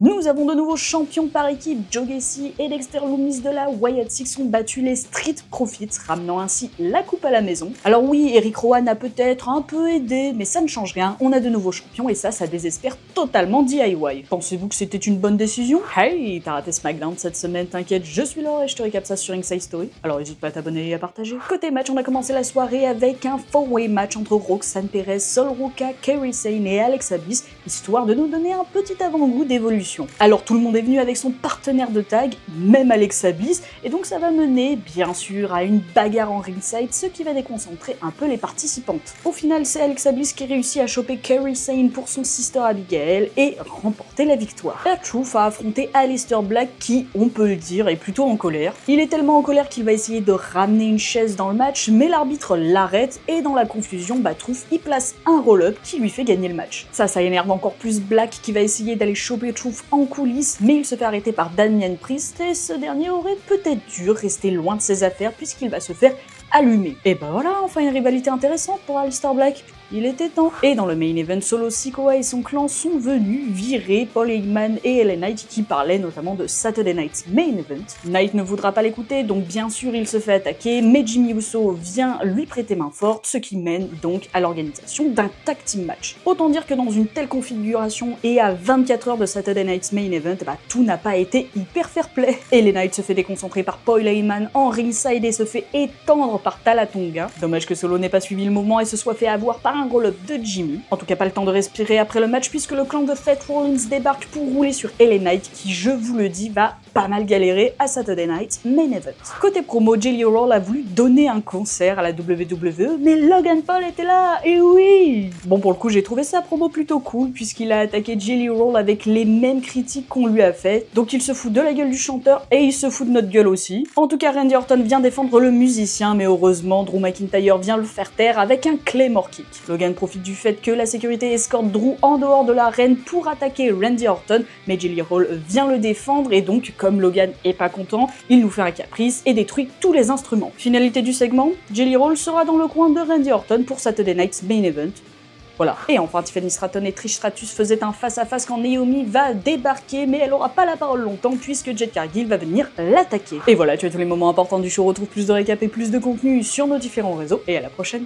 Nous avons de nouveaux champions par équipe. Joe Gacy et Dexter Lumis de la Wyatt Six ont battu les Street Profits, ramenant ainsi la coupe à la maison. Alors oui, Eric Rowan a peut-être un peu aidé, mais ça ne change rien, on a de nouveaux champions et ça désespère totalement DIY. Pensez-vous que c'était une bonne décision? Hey, t'as raté SmackDown cette semaine, t'inquiète, je suis là et je te récap ça sur Inside Story, alors n'hésite pas à t'abonner et à partager. Côté match, on a commencé la soirée avec un 4-way match entre Roxanne Perez, Sol Ruca, Kairi Sane et Alexa Bliss, histoire de nous donner un petit avant-goût d'évolution. Alors tout le monde est venu avec son partenaire de tag, même Alexa Bliss, et donc ça va mener bien sûr à une bagarre en ringside, ce qui va déconcentrer un peu les participantes. Au final, c'est Alexa Bliss qui réussit à choper Kairi Sane pour son sister Abigail et remporter la victoire. R-Truth a affronté Aleister Black qui, on peut le dire, est plutôt en colère. Il est tellement en colère qu'il va essayer de ramener une chaise dans le match, mais l'arbitre l'arrête et dans la confusion, Truth y place un roll-up qui lui fait gagner le match. Ça énerve encore plus Black qui va essayer d'aller choper Truth en coulisses, mais il se fait arrêter par Damian Priest et ce dernier aurait peut-être dû rester loin de ses affaires puisqu'il va se faire allumer. Et ben voilà, enfin une rivalité intéressante pour Aleister Black. Il était temps. Et dans le main event, Solo Sikoa et son clan sont venus virer Paul Heyman et LA Knight qui parlaient notamment de Saturday Night's main event. Knight ne voudra pas l'écouter, donc bien sûr il se fait attaquer, mais Jimmy Uso vient lui prêter main forte, ce qui mène donc à l'organisation d'un tag team match. Autant dire que dans une telle configuration et à 24 heures de Saturday Night's main event, tout n'a pas été hyper fair play. Et LA Knight se fait déconcentrer par Paul Heyman en ringside et se fait étendre par Talatonga. Dommage que Solo n'ait pas suivi le mouvement et se soit fait avoir par un roll-up de Jimmy. En tout cas, pas le temps de respirer après le match puisque le clan de Seth Rollins débarque pour rouler sur LA Knight qui, je vous le dis, va pas mal galérer à Saturday Night Main Event. Côté promo, Jelly Roll a voulu donner un concert à la WWE, mais Logan Paul était là, et oui! Bon, pour le coup, j'ai trouvé sa promo plutôt cool puisqu'il a attaqué Jelly Roll avec les mêmes critiques qu'on lui a fait, donc il se fout de la gueule du chanteur et il se fout de notre gueule aussi. En tout cas, Randy Orton vient défendre le musicien, mais heureusement, Drew McIntyre vient le faire taire avec un Claymore Kick. Logan profite du fait que la sécurité escorte Drew en dehors de l'arène pour attaquer Randy Orton, mais Jelly Roll vient le défendre et donc, comme Logan est pas content, il nous fait un caprice et détruit tous les instruments. Finalité du segment, Jelly Roll sera dans le coin de Randy Orton pour Saturday Night's Main Event. Voilà. Et enfin, Tiffany Stratton et Trish Stratus faisaient un face-à-face quand Naomi va débarquer, mais elle aura pas la parole longtemps puisque Jade Cargill va venir l'attaquer. Et voilà, tu as tous les moments importants du show, retrouve plus de récap et plus de contenu sur nos différents réseaux, et à la prochaine.